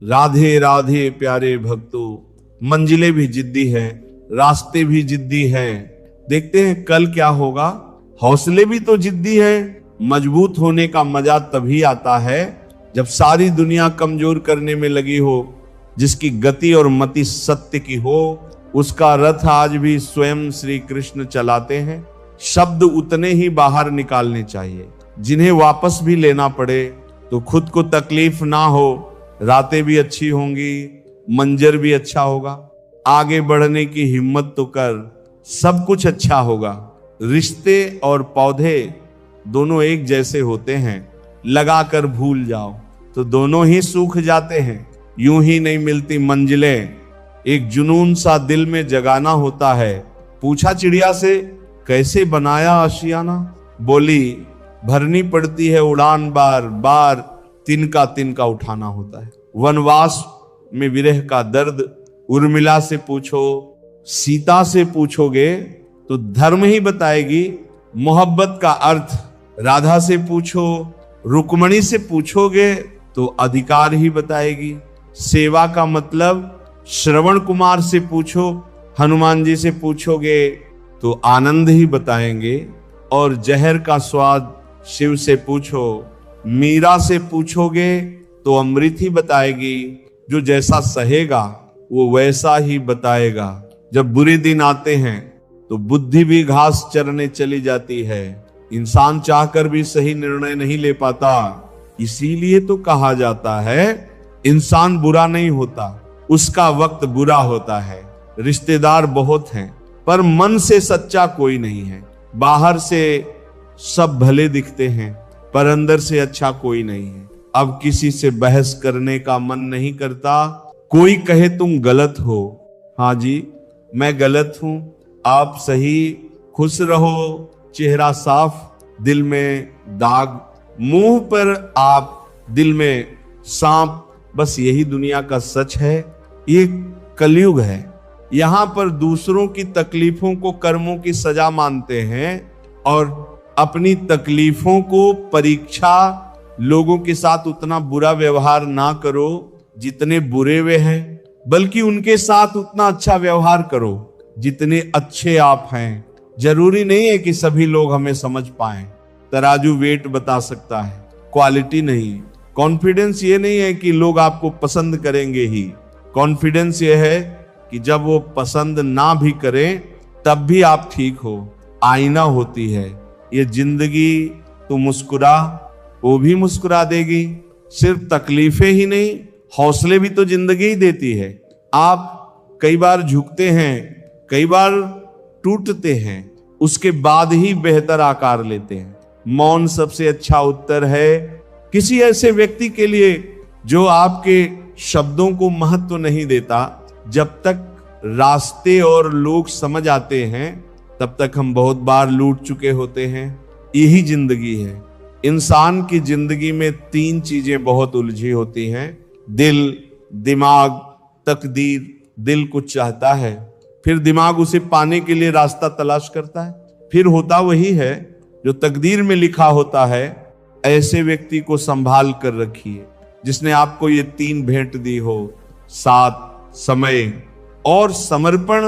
राधे राधे प्यारे भक्तों, मंजिलें भी जिद्दी है, रास्ते भी जिद्दी हैं। देखते हैं कल क्या होगा। हौसले भी तो जिद्दी है। मजबूत होने का मजा तभी आता है जब सारी दुनिया कमजोर करने में लगी हो। जिसकी गति और मति सत्य की हो, उसका रथ आज भी स्वयं श्री कृष्ण चलाते हैं। शब्द उतने ही बाहर निकालने चाहिए जिन्हें वापस भी लेना पड़े तो खुद को तकलीफ ना हो। रातें भी अच्छी होंगी, मंजर भी अच्छा होगा। आगे बढ़ने की हिम्मत तो कर, सब कुछ अच्छा होगा। रिश्ते और पौधे दोनों एक जैसे होते हैं, लगाकर भूल जाओ तो दोनों ही सूख जाते हैं। यूं ही नहीं मिलती मंजिलें, एक जुनून सा दिल में जगाना होता है। पूछा चिड़िया से कैसे बनाया आशियाना, बोली भरनी पड़ती है उड़ान, बार बार तिनका तिनका उठाना होता है। वनवास में विरह का दर्द उर्मिला से पूछो, सीता से पूछोगे तो धर्म ही बताएगी मोहब्बत का अर्थ। राधा से पूछो, रुक्मणी से पूछोगे तो अधिकार ही बताएगी। सेवा का मतलब श्रवण कुमार से पूछो, हनुमान जी से पूछोगे तो आनंद ही बताएंगे। और जहर का स्वाद शिव से पूछो, मीरा से पूछोगे तो अमृत ही बताएगी। जो जैसा सहेगा वो वैसा ही बताएगा। जब बुरे दिन आते हैं तो बुद्धि भी घास चरने चली जाती है। इंसान चाहकर भी सही निर्णय नहीं ले पाता। इसीलिए तो कहा जाता है इंसान बुरा नहीं होता, उसका वक्त बुरा होता है। रिश्तेदार बहुत हैं पर मन से सच्चा कोई नहीं है। बाहर से सब भले दिखते हैं पर अंदर से अच्छा कोई नहीं है। अब किसी से बहस करने का मन नहीं करता। कोई कहे तुम गलत हो, हाँ जी मैं गलत हूं, आप सही, खुश रहो, चेहरा साफ, दिल में दाग, मुंह पर आप, दिल में सांप। बस यही दुनिया का सच है। ये कलयुग है। यहां पर दूसरों की तकलीफों को कर्मों की सजा मानते हैं और अपनी तकलीफों को परीक्षा। लोगों के साथ उतना बुरा व्यवहार ना करो जितने बुरे वे हैं, बल्कि उनके साथ उतना अच्छा व्यवहार करो जितने अच्छे आप हैं। जरूरी नहीं है कि सभी लोग हमें समझ पाएं। तराजू वेट बता सकता है, क्वालिटी नहीं। कॉन्फिडेंस ये नहीं है कि लोग आपको पसंद करेंगे ही। कॉन्फिडेंस ये है कि जब वो पसंद ना भी करें तब भी आप ठीक हो। आईना होती है ये जिंदगी, तो मुस्कुरा, वो भी मुस्कुरा देगी। सिर्फ तकलीफें ही नहीं, हौसले भी तो जिंदगी ही देती है। आप कई बार झुकते हैं, कई बार टूटते हैं, उसके बाद ही बेहतर आकार लेते हैं। मौन सबसे अच्छा उत्तर है किसी ऐसे व्यक्ति के लिए जो आपके शब्दों को महत्व नहीं देता। जब तक रास्ते और लोग समझ आते हैं तब तक हम बहुत बार लूट चुके होते हैं। यही जिंदगी है। इंसान की जिंदगी में 3 चीजें बहुत उलझी होती हैं, दिल, दिमाग, तकदीर। दिल कुछ चाहता है, फिर दिमाग उसे पाने के लिए रास्ता तलाश करता है, फिर होता वही है जो तकदीर में लिखा होता है। ऐसे व्यक्ति को संभाल कर रखिए जिसने आपको ये 3 भेंट दी हो, साथ, समय और समर्पण।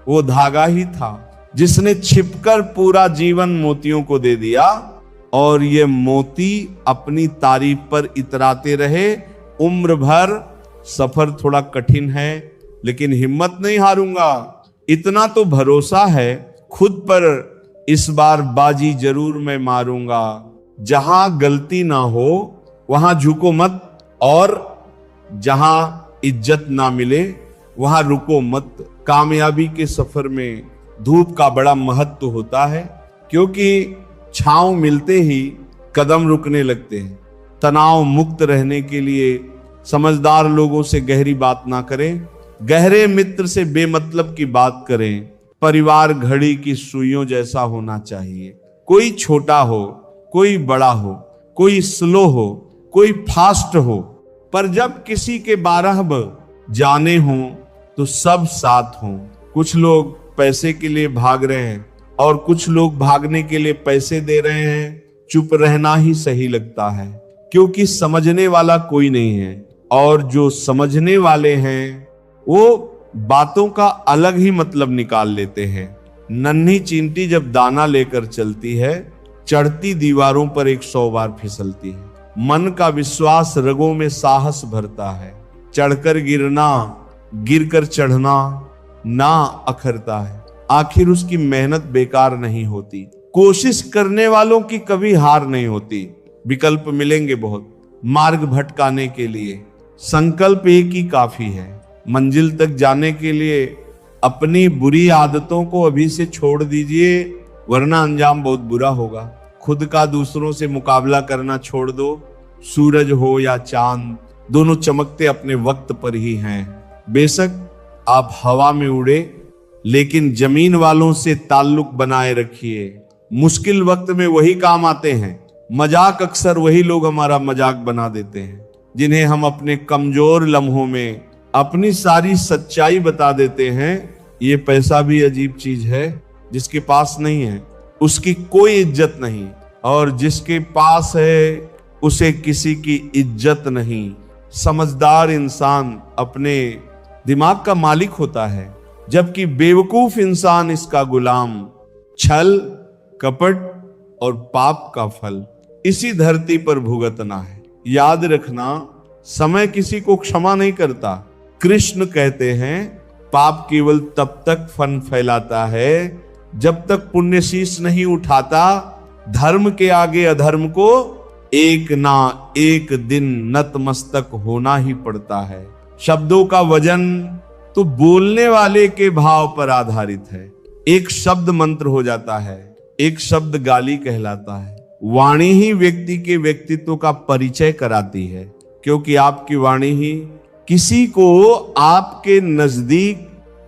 वो धागा ही था जिसने छिपकर पूरा जीवन मोतियों को दे दिया और ये मोती अपनी तारीफ पर इतराते रहे उम्र भर। सफर थोड़ा कठिन है लेकिन हिम्मत नहीं हारूंगा, इतना तो भरोसा है खुद पर, इस बार बाजी जरूर मैं मारूंगा। जहां गलती ना हो वहां झुको मत, और जहां इज्जत ना मिले वहां रुको मत। कामयाबी के सफर में धूप का बड़ा महत्व होता है, क्योंकि छांव मिलते ही कदम रुकने लगते हैं। तनाव मुक्त रहने के लिए समझदार लोगों से गहरी बात ना करें, गहरे मित्र से बेमतलब की बात करें। परिवार घड़ी की सुइयों जैसा होना चाहिए। कोई छोटा हो, कोई बड़ा हो, कोई स्लो हो, कोई फास्ट हो, पर जब किसी के 12 जाने हों तो सब साथ हों। कुछ लोग पैसे के लिए भाग रहे हैं और कुछ लोग भागने के लिए पैसे दे रहे हैं। चुप रहना ही सही लगता है, क्योंकि समझने वाला कोई नहीं है। और जो समझने वाले हैं वो बातों का अलग ही मतलब निकाल लेते हैं। नन्ही चींटी जब दाना लेकर चलती है, चढ़ती दीवारों पर 100 बार फिसलती है। मन का विश्वास रगों में साहस भरता है। चढ़कर गिरना, गिरकर चढ़ना ना अखरता है। आखिर उसकी मेहनत बेकार नहीं होती। कोशिश करने वालों की कभी हार नहीं होती। विकल्प मिलेंगे बहुत मार्ग भटकाने के लिए, संकल्प एक ही काफी है। मंजिल तक जाने के लिए अपनी बुरी आदतों को अभी से छोड़ दीजिए, वरना अंजाम बहुत बुरा होगा। खुद का दूसरों से मुकाबला करना छोड़ दो। सूरज हो या चांद, दोनों चमकते अपने वक्त पर ही हैं। बेशक आप हवा में उड़े, लेकिन जमीन वालों से ताल्लुक बनाए रखिए। मुश्किल वक्त में वही काम आते हैं। मजाक अक्सर वही लोग हमारा मजाक बना देते हैं जिन्हें हम अपने कमजोर लम्हों में अपनी सारी सच्चाई बता देते हैं। ये पैसा भी अजीब चीज है, जिसके पास नहीं है उसकी कोई इज्जत नहीं, और जिसके पास है उसे किसी की इज्जत नहीं। समझदार इंसान अपने दिमाग का मालिक होता है, जबकि बेवकूफ इंसान इसका गुलाम। छल, कपट और पाप का फल इसी धरती पर भुगतना है। याद रखना, समय किसी को क्षमा नहीं करता। कृष्ण कहते हैं, पाप केवल तब तक फन फैलाता है जब तक पुण्य शीश नहीं उठाता। धर्म के आगे अधर्म को एक ना एक दिन नतमस्तक होना ही पड़ता है। शब्दों का वजन तो बोलने वाले के भाव पर आधारित है। एक शब्द मंत्र हो जाता है, एक शब्द गाली कहलाता है। वाणी ही व्यक्ति के व्यक्तित्व का परिचय कराती है, क्योंकि आपकी वाणी ही किसी को आपके नजदीक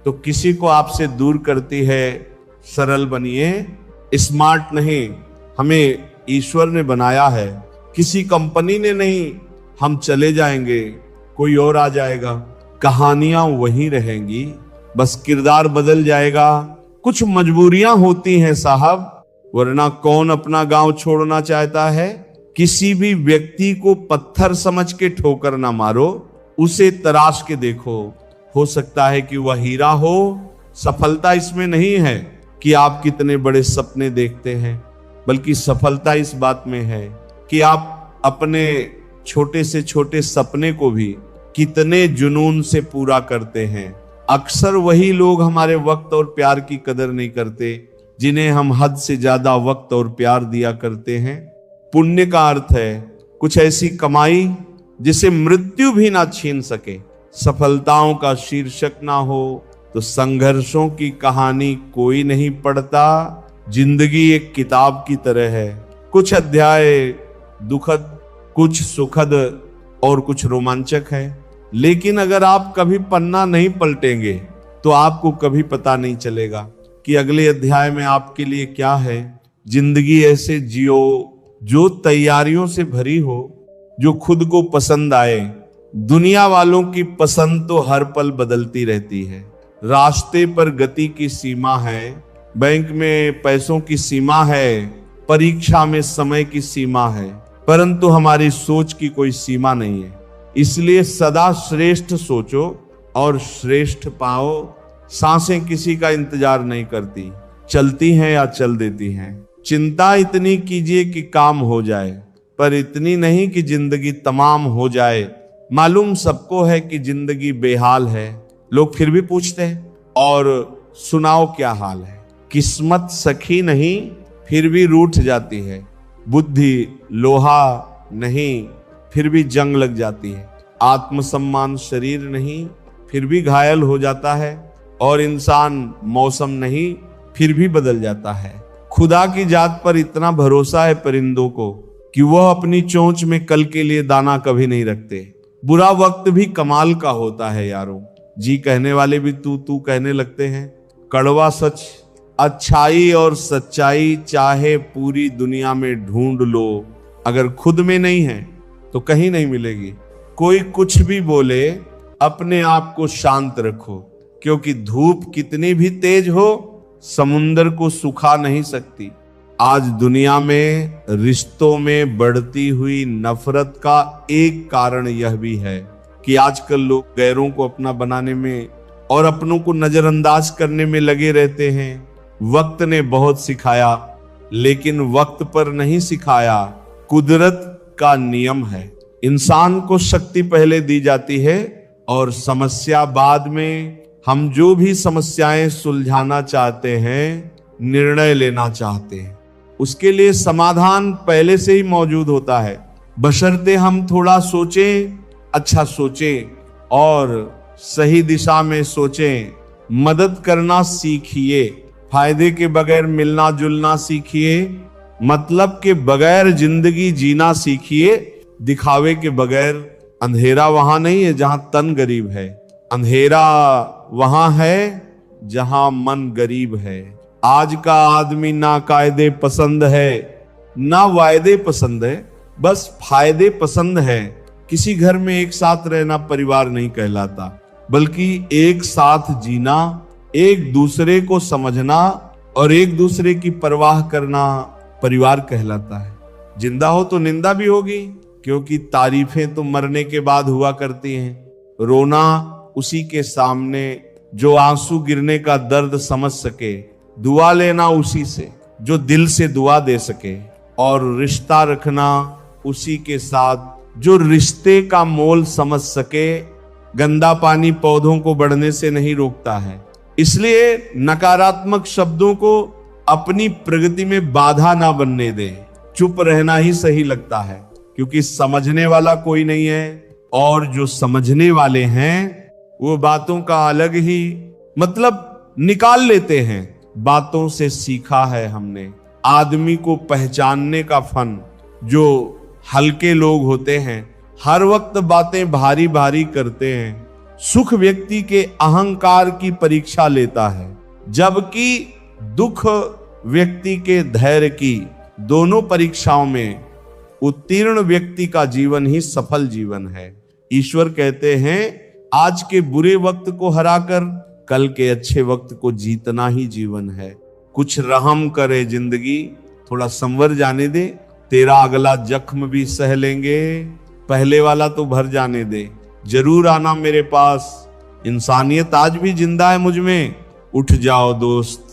तो किसी को आपसे दूर करती है। सरल बनिए, स्मार्ट नहीं। हमें ईश्वर ने बनाया है, किसी कंपनी ने नहीं। हम चले जाएंगे, कोई और आ जाएगा। कहानियां वही रहेंगी, बस किरदार बदल जाएगा। कुछ मजबूरियां होती हैं साहब, वरना कौन अपना गांव छोड़ना चाहता है। किसी भी व्यक्ति को पत्थर समझ के ठोकर ना मारो, उसे तराश के देखो। हो सकता है कि वह हीरा हो। सफलता इसमें नहीं है कि आप कितने बड़े सपने देखते हैं, बल्कि सफलता इस बात में है कि आप अपने छोटे से छोटे सपने को भी कितने जुनून से पूरा करते हैं। अक्सर वही लोग हमारे वक्त और प्यार की कदर नहीं करते जिन्हें हम हद से ज्यादा वक्त और प्यार दिया करते हैं। पुण्य का अर्थ है कुछ ऐसी कमाई जिसे मृत्यु भी ना छीन सके। सफलताओं का शीर्षक ना हो तो संघर्षों की कहानी कोई नहीं पढ़ता। जिंदगी एक किताब की तरह है, कुछ अध्याय दुखद, कुछ सुखद और कुछ रोमांचक है। लेकिन अगर आप कभी पन्ना नहीं पलटेंगे तो आपको कभी पता नहीं चलेगा कि अगले अध्याय में आपके लिए क्या है। जिंदगी ऐसे जियो जो तैयारियों से भरी हो, जो खुद को पसंद आए। दुनिया वालों की पसंद तो हर पल बदलती रहती है। रास्ते पर गति की सीमा है, बैंक में पैसों की सीमा है, परीक्षा में समय की सीमा है, परंतु हमारी सोच की कोई सीमा नहीं है। इसलिए सदा श्रेष्ठ सोचो और श्रेष्ठ पाओ। सांसें किसी का इंतजार नहीं करती, चलती हैं या चल देती हैं। चिंता इतनी कीजिए कि काम हो जाए, पर इतनी नहीं कि जिंदगी तमाम हो जाए। मालूम सबको है कि जिंदगी बेहाल है, लोग फिर भी पूछते हैं और सुनाओ क्या हाल है। किस्मत सखी नहीं फिर भी रूठ जाती है, बुद्धि लोहा नहीं फिर भी जंग लग जाती है, आत्मसम्मान शरीर नहीं फिर भी घायल हो जाता है, और इंसान मौसम नहीं फिर भी बदल जाता है। खुदा की जात पर इतना भरोसा है परिंदों को कि वह अपनी चोंच में कल के लिए दाना कभी नहीं रखते। बुरा वक्त भी कमाल का होता है यारों। जी कहने वाले भी तू तू कहने लगते हैं। कड़वा सच, अच्छाई और सच्चाई चाहे पूरी दुनिया में ढूंढ लो, अगर खुद में नहीं है तो कहीं नहीं मिलेगी। कोई कुछ भी बोले, अपने आप को शांत रखो, क्योंकि धूप कितनी भी तेज हो समुंदर को सुखा नहीं सकती। आज दुनिया में रिश्तों में बढ़ती हुई नफरत का एक कारण यह भी है कि आजकल लोग गैरों को अपना बनाने में और अपनों को नजरअंदाज करने में लगे रहते हैं। वक्त ने बहुत सिखाया, लेकिन वक्त पर नहीं सिखाया। कुदरत का नियम है, इंसान को शक्ति पहले दी जाती है और समस्या बाद में। हम जो भी समस्याएं सुलझाना चाहते हैं, निर्णय लेना चाहते हैं, उसके लिए समाधान पहले से ही मौजूद होता है, बशर्ते हम थोड़ा सोचें, अच्छा सोचें और सही दिशा में सोचें। मदद करना सीखिए, फायदे के बगैर मिलना जुलना सीखिए, मतलब के बगैर जिंदगी जीना सीखिए। दिखावे के बगैर अंधेरा वहां नहीं है जहां तन गरीब है, अंधेरा वहां है जहां मन गरीब है। आज का आदमी ना कायदे पसंद है ना वायदे पसंद है, बस फायदे पसंद है। किसी घर में एक साथ रहना परिवार नहीं कहलाता, बल्कि एक साथ जीना, एक दूसरे को समझना और एक दूसरे की परवाह करना परिवार कहलाता है। जिंदा हो तो निंदा भी होगी, क्योंकि तारीफें तो मरने के बाद हुआ करती हैं। रोना उसी के सामने जो आंसू गिरने का दर्द समझ सके, दुआ लेना उसी से जो दिल से दुआ दे सके, और रिश्ता रखना उसी के साथ जो रिश्ते का मोल समझ सके। गंदा पानी पौधों को बढ़ने से नहीं रोकता है, इसलिए नकारात्मक शब्दों को अपनी प्रगति में बाधा ना बनने दे। चुप रहना ही सही लगता है, क्योंकि समझने वाला कोई नहीं है, और जो समझने वाले हैं वो बातों का अलग ही मतलब निकाल लेते हैं। बातों से सीखा है हमने आदमी को पहचानने का फन। जो हल्के लोग होते हैं हर वक्त बातें भारी भारी करते हैं। सुख व्यक्ति के अहंकार की परीक्षा लेता है, जबकि दुख व्यक्ति के धैर्य की। दोनों परीक्षाओं में उत्तीर्ण व्यक्ति का जीवन ही सफल जीवन है। ईश्वर कहते हैं, आज के बुरे वक्त को हराकर कल के अच्छे वक्त को जीतना ही जीवन है। कुछ रहम करे जिंदगी, थोड़ा संवर जाने दे, तेरा अगला जख्म भी सह लेंगे, पहले वाला तो भर जाने दे। जरूर आना मेरे पास, इंसानियत आज भी जिंदा है मुझ में। उठ जाओ दोस्त,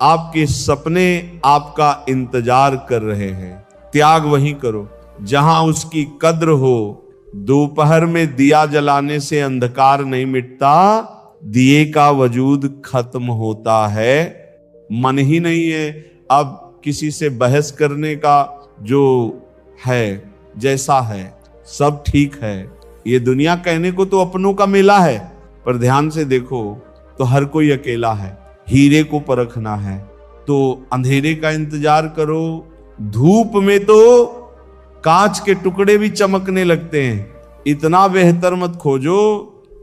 आपके सपने आपका इंतजार कर रहे हैं। त्याग वहीं करो जहां उसकी कद्र हो। दोपहर में दिया जलाने से अंधकार नहीं मिटता, दिए का वजूद खत्म होता है। मन ही नहीं है अब किसी से बहस करने का, जो है जैसा है सब ठीक है। ये दुनिया कहने को तो अपनों का मेला है, पर ध्यान से देखो तो हर कोई अकेला है। हीरे को परखना है तो अंधेरे का इंतजार करो। धूप में तो कांच के टुकड़े भी चमकने लगते हैं। इतना बेहतर मत खोजो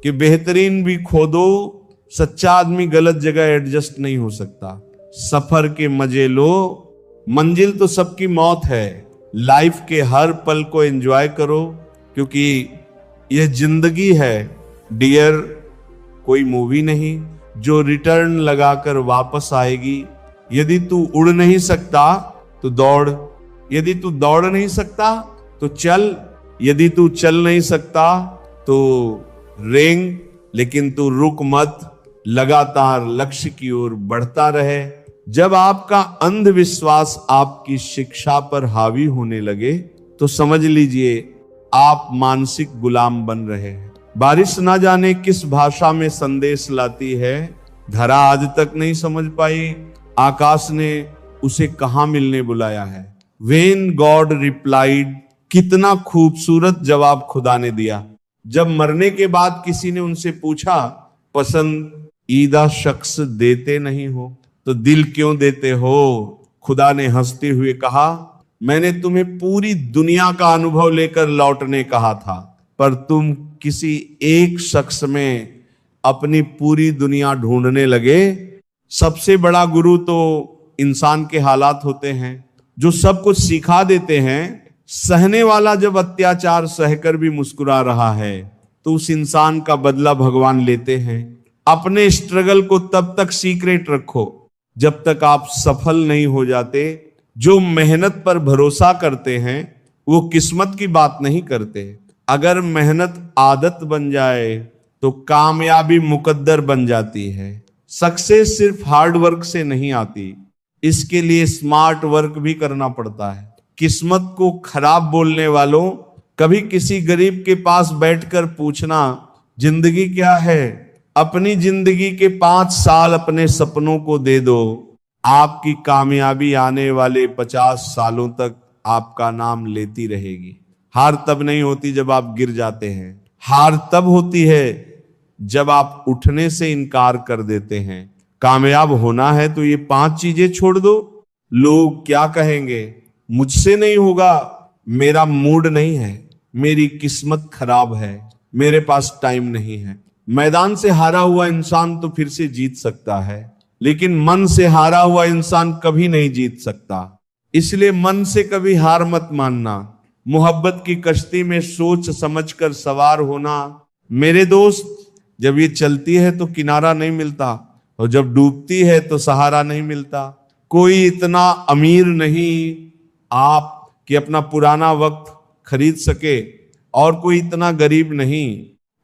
कि बेहतरीन भी खो दो। सच्चा आदमी गलत जगह एडजस्ट नहीं हो सकता। सफर के मजे लो, मंजिल तो सबकी मौत है। लाइफ के हर पल को एंजॉय करो, क्योंकि यह जिंदगी है डियर, कोई मूवी नहीं जो रिटर्न लगाकर वापस आएगी। यदि तू उड़ नहीं सकता तो दौड़, यदि तू दौड़ नहीं सकता तो चल, यदि तू चल नहीं सकता तो रेंग, लेकिन तू रुक मत, लगातार लक्ष्य की ओर बढ़ता रहे। जब आपका अंधविश्वास आपकी शिक्षा पर हावी होने लगे तो समझ लीजिए आप मानसिक गुलाम बन रहे हैं। बारिश ना जाने किस भाषा में संदेश लाती है, धरा आज तक नहीं समझ पाई आकाश ने उसे कहां मिलने बुलाया है। वेन गॉड रिप्लाइड, कितना खूबसूरत जवाब खुदा ने दिया। जब मरने के बाद किसी ने उनसे पूछा, पसंद ईदा शख्स देते नहीं हो तो दिल क्यों देते हो? खुदा ने हंसते हुए कहा, मैंने तुम्हें पूरी दुनिया का अनुभव लेकर लौटने कहा था, पर तुम किसी एक शख्स में अपनी पूरी दुनिया ढूंढने लगे। सबसे बड़ा गुरु तो इंसान के हालात होते हैं, जो सब कुछ सिखा देते हैं। सहने वाला जब अत्याचार सहकर भी मुस्कुरा रहा है तो उस इंसान का बदला भगवान लेते हैं। अपने स्ट्रगल को तब तक सीक्रेट रखो जब तक आप सफल नहीं हो जाते। जो मेहनत पर भरोसा करते हैं वो किस्मत की बात नहीं करते, अगर मेहनत आदत बन जाए तो कामयाबी मुकद्दर बन जाती है। सक्सेस सिर्फ हार्ड वर्क से नहीं आती, इसके लिए स्मार्ट वर्क भी करना पड़ता है। किस्मत को खराब बोलने वालों, कभी किसी गरीब के पास बैठकर पूछना जिंदगी क्या है, अपनी जिंदगी के 5 साल अपने सपनों को दे दो, आपकी कामयाबी आने वाले 50 सालों तक आपका नाम लेती रहेगी। हार तब नहीं होती जब आप गिर जाते हैं, हार तब होती है जब आप उठने से इनकार कर देते हैं। कामयाब होना है तो ये 5 चीजें छोड़ दो। लोग क्या कहेंगे, मुझसे नहीं होगा, मेरा मूड नहीं है, मेरी किस्मत खराब है, मेरे पास टाइम नहीं है। मैदान से हारा हुआ इंसान तो फिर से जीत सकता है, लेकिन मन से हारा हुआ इंसान कभी नहीं जीत सकता। इसलिए मन से कभी हार मत मानना। मोहब्बत की कश्ती में सोच समझकर सवार होना। मेरे दोस्त, जब ये चलती है तो किनारा नहीं मिलता, और जब डूबती है तो सहारा नहीं मिलता। कोई इतना अमीर नहीं आप कि अपना पुराना वक्त खरीद सके, और कोई इतना गरीब नहीं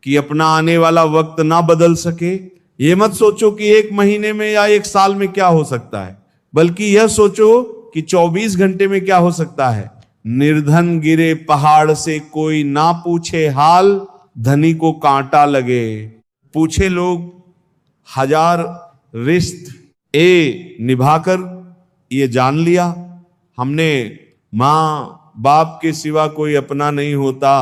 कि अपना आने वाला वक्त ना बदल सके। ये मत सोचो कि 1 महीने में या 1 साल में क्या हो सकता है, बल्कि यह सोचो कि 24 घंटे में क्या हो सकता है। निर्धन गिरे पहाड़ से कोई ना पूछे हाल, धनी को कांटा लगे। पूछे लोग 1000 रिश्त निभाकर ये जान लिया, हमने माँ बाप के सिवा कोई अपना नहीं होता।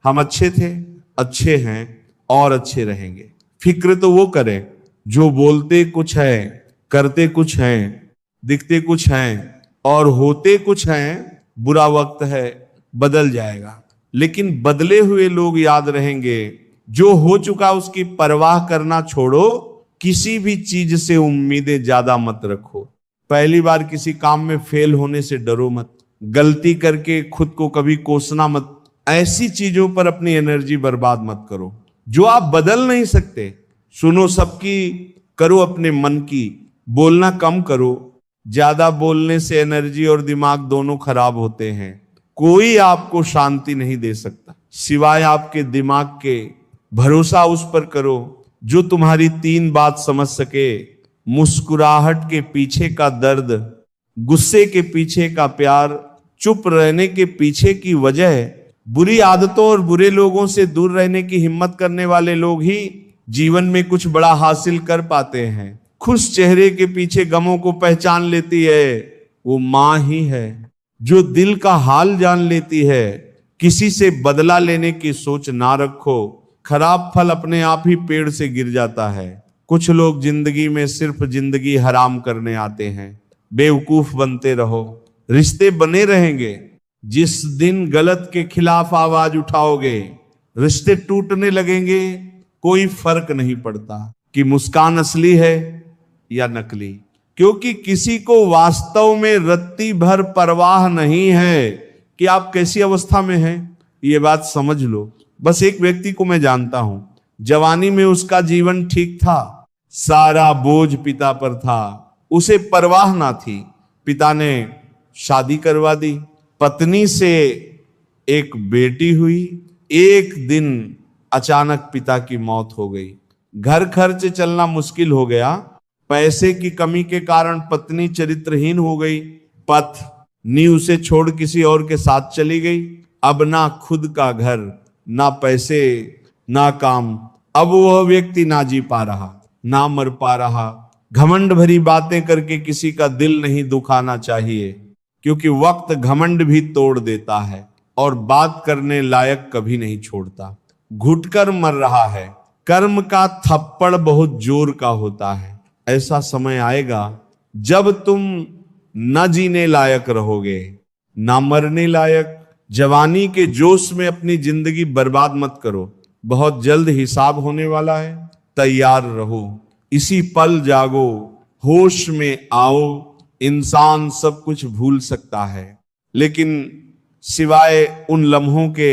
हम अच्छे थे, अच्छे हैं और अच्छे रहेंगे। फिक्र तो वो करें जो बोलते कुछ है, करते कुछ हैं, दिखते कुछ हैं और होते कुछ हैं। बुरा वक्त है, बदल जाएगा, लेकिन बदले हुए लोग याद रहेंगे। जो हो चुका उसकी परवाह करना छोड़ो, किसी भी चीज से उम्मीदें ज्यादा मत रखो। पहली बार किसी काम में फेल होने से डरो मत, गलती करके खुद को कभी कोसना मत। ऐसी चीजों पर अपनी एनर्जी बर्बाद मत करो जो आप बदल नहीं सकते। सुनो सबकी, करो अपने मन की, बोलना कम करो। ज्यादा बोलने से एनर्जी और दिमाग दोनों खराब होते हैं। कोई आपको शांति नहीं दे सकता सिवाय आपके दिमाग के। भरोसा उस पर करो जो तुम्हारी 3 बात समझ सके। मुस्कुराहट के पीछे का दर्द, गुस्से के पीछे का प्यार, चुप रहने के पीछे की वजह। बुरी आदतों और बुरे लोगों से दूर रहने की हिम्मत करने वाले लोग ही जीवन में कुछ बड़ा हासिल कर पाते हैं। खुश चेहरे के पीछे गमों को पहचान लेती है वो माँ ही है जो दिल का हाल जान लेती है। किसी से बदला लेने की सोच ना रखो, खराब फल अपने आप ही पेड़ से गिर जाता है। कुछ लोग जिंदगी में सिर्फ जिंदगी हराम करने आते हैं। बेवकूफ बनते रहो, रिश्ते बने रहेंगे। जिस दिन गलत के खिलाफ आवाज उठाओगे रिश्ते टूटने लगेंगे। कोई फर्क नहीं पड़ता कि मुस्कान असली है या नकली, क्योंकि किसी को वास्तव में रत्ती भर परवाह नहीं है कि आप कैसी अवस्था में हैं। ये बात समझ लो। बस एक व्यक्ति को मैं जानता हूं, जवानी में उसका जीवन ठीक था, सारा बोझ पिता पर था, उसे परवाह ना थी। पिता ने शादी करवा दी, पत्नी से एक बेटी हुई। एक दिन अचानक पिता की मौत हो गई। घर खर्च चलना मुश्किल हो गया। पैसे की कमी के कारण पत्नी चरित्रहीन हो गई। पत्नी उसे छोड़ किसी और के साथ चली गई। अब ना खुद का घर, ना पैसे, ना काम। अब वह व्यक्ति ना जी पा रहा, ना मर पा रहा। घमंड भरी बातें करके किसी का दिल नहीं दुखाना चाहिए, क्योंकि वक्त घमंड भी तोड़ देता है और बात करने लायक कभी नहीं छोड़ता। घुटकर मर रहा है। कर्म का थप्पड़ बहुत जोर का होता है। ऐसा समय आएगा जब तुम न जीने लायक रहोगे, ना मरने लायक। जवानी के जोश में अपनी जिंदगी बर्बाद मत करो। बहुत जल्द हिसाब होने वाला है, तैयार रहो। इसी पल जागो, होश में आओ। इंसान सब कुछ भूल सकता है, लेकिन सिवाय उन लम्हों के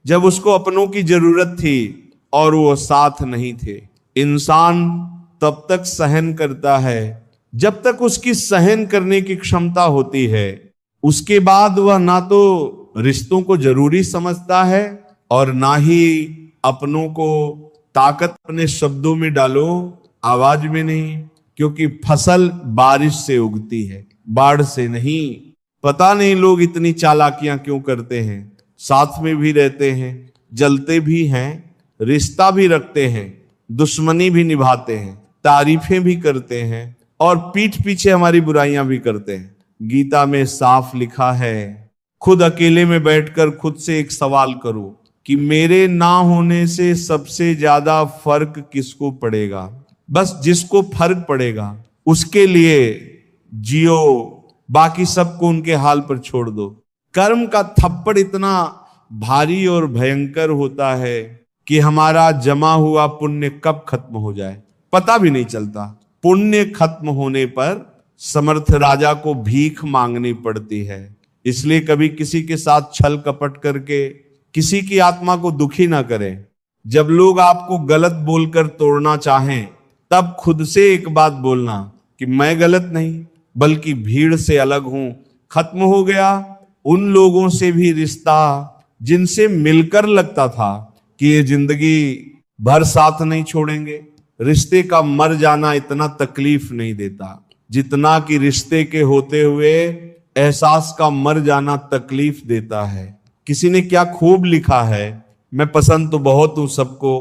जब उसको अपनों की जरूरत थी और वो साथ नहीं थे। इंसान तब तक सहन करता है जब तक उसकी सहन करने की क्षमता होती है। उसके बाद वह ना तो रिश्तों को जरूरी समझता है और ना ही अपनों को ताकत अपने शब्दों में डालो, आवाज में नहीं, क्योंकि फसल बारिश से उगती है, बाढ़ से नहीं। पता नहीं लोग इतनी चालाकियां क्यों करते हैं, साथ में भी रहते हैं, जलते भी हैं, रिश्ता भी रखते हैं, दुश्मनी भी निभाते हैं, तारीफें भी करते हैं और पीठ पीछे हमारी बुराइयां भी करते हैं। गीता में साफ लिखा है, खुद अकेले में बैठकर खुद से एक सवाल करो कि मेरे ना होने से सबसे ज्यादा फर्क किसको पड़ेगा। बस जिसको फर्क पड़ेगा उसके लिए जियो, बाकी सबको उनके हाल पर छोड़ दो। कर्म का थप्पड़ इतना भारी और भयंकर होता है कि हमारा जमा हुआ पुण्य कब खत्म हो जाए पता भी नहीं चलता। पुण्य खत्म होने पर समर्थ राजा को भीख मांगनी पड़ती है। इसलिए कभी किसी के साथ छल कपट करके किसी की आत्मा को दुखी ना करें। जब लोग आपको गलत बोलकर तोड़ना चाहें तब खुद से एक बात बोलना कि मैं गलत नहीं बल्कि भीड़ से अलग हूं। खत्म हो गया उन लोगों से भी रिश्ता जिनसे मिलकर लगता था कि ये जिंदगी भर साथ नहीं छोड़ेंगे। रिश्ते का मर जाना इतना तकलीफ नहीं देता जितना कि रिश्ते के होते हुए एहसास का मर जाना तकलीफ देता है। किसी ने क्या खूब लिखा है, मैं पसंद तो बहुत हूं सबको,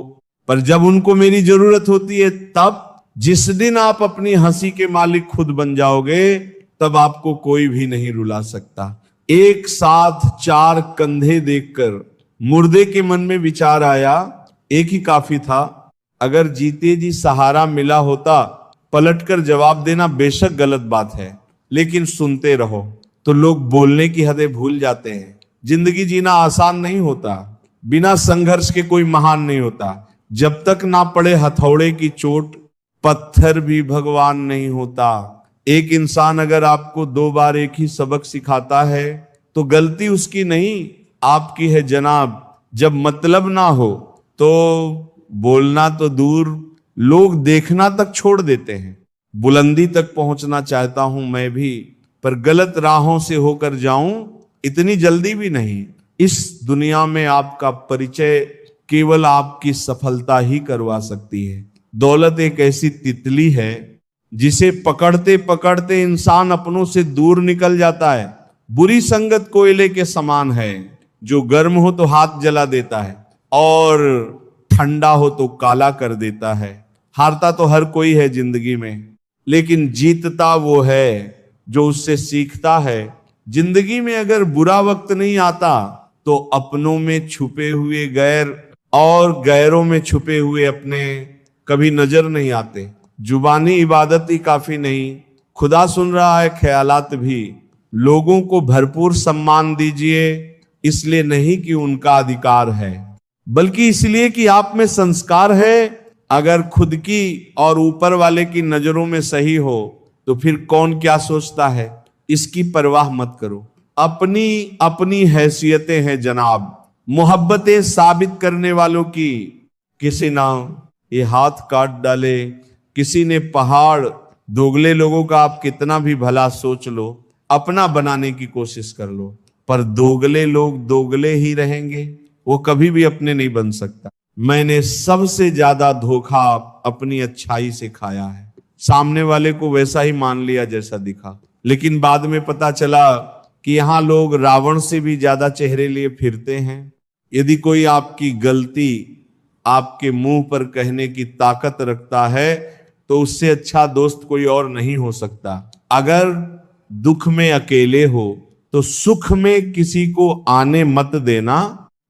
पर जब उनको मेरी जरूरत होती है तब, जिस दिन आप अपनी हंसी के मालिक खुद बन जाओगे तब आपको कोई भी नहीं रुला सकता। एक साथ चार कंधे देखकर मुर्दे के मन में विचार आया, एक ही काफी था। अगर जीते जी सहारा मिला होता, पलटकर जवाब देना बेशक गलत बात है, लेकिन सुनते रहो तो लोग बोलने की हदें भूल जाते हैं। जिंदगी जीना आसान नहीं होता, बिना संघर्ष के कोई महान नहीं होता। जब तक ना पड़े हथौड़े की चोट, पत्थर भी भगवान नहीं होता। एक इंसान अगर आपको 2 बार एक ही सबक सिखाता है तो गलती उसकी नहीं आपकी है जनाब। जब मतलब ना हो तो बोलना तो दूर, लोग देखना तक छोड़ देते हैं। बुलंदी तक पहुंचना चाहता हूं मैं भी, पर गलत राहों से होकर जाऊं इतनी जल्दी भी नहीं। इस दुनिया में आपका परिचय केवल आपकी सफलता ही करवा सकती है। दौलत एक ऐसी तितली है जिसे पकड़ते पकड़ते इंसान अपनों से दूर निकल जाता है। बुरी संगत कोयले के समान है, जो गर्म हो तो हाथ जला देता है और ठंडा हो तो काला कर देता है। हारता तो हर कोई है जिंदगी में, लेकिन जीतता वो है जो उससे सीखता है। जिंदगी में अगर बुरा वक्त नहीं आता तो अपनों में छुपे हुए गैर और गैरों में छुपे हुए अपने कभी नजर नहीं आते। जुबानी इबादत ही काफी नहीं, खुदा सुन रहा है ख्यालात भी। लोगों को भरपूर सम्मान दीजिए, इसलिए नहीं कि उनका अधिकार है, बल्कि इसलिए कि आप में संस्कार है। अगर खुद की और ऊपर वाले की नजरों में सही हो तो फिर कौन क्या सोचता है इसकी परवाह मत करो। अपनी अपनी हैसियतें हैं जनाब, मोहब्बतें साबित करने वालों की। किसी ना ये हाथ काट डाले, किसी ने पहाड़। दोगले लोगों का आप कितना भी भला सोच लो, अपना बनाने की कोशिश कर लो, पर दोगले लोग दोगले ही रहेंगे, वो कभी भी अपने नहीं बन सकता। मैंने सबसे ज्यादा धोखा अपनी अच्छाई से खाया है। सामने वाले को वैसा ही मान लिया जैसा दिखा, लेकिन बाद में पता चला कि यहाँ लोग रावण से भी ज्यादा चेहरे लिए फिरते हैं। यदि कोई आपकी गलती आपके मुंह पर कहने की ताकत रखता है तो उससे अच्छा दोस्त कोई और नहीं हो सकता। अगर दुख में अकेले हो तो सुख में किसी को आने मत देना।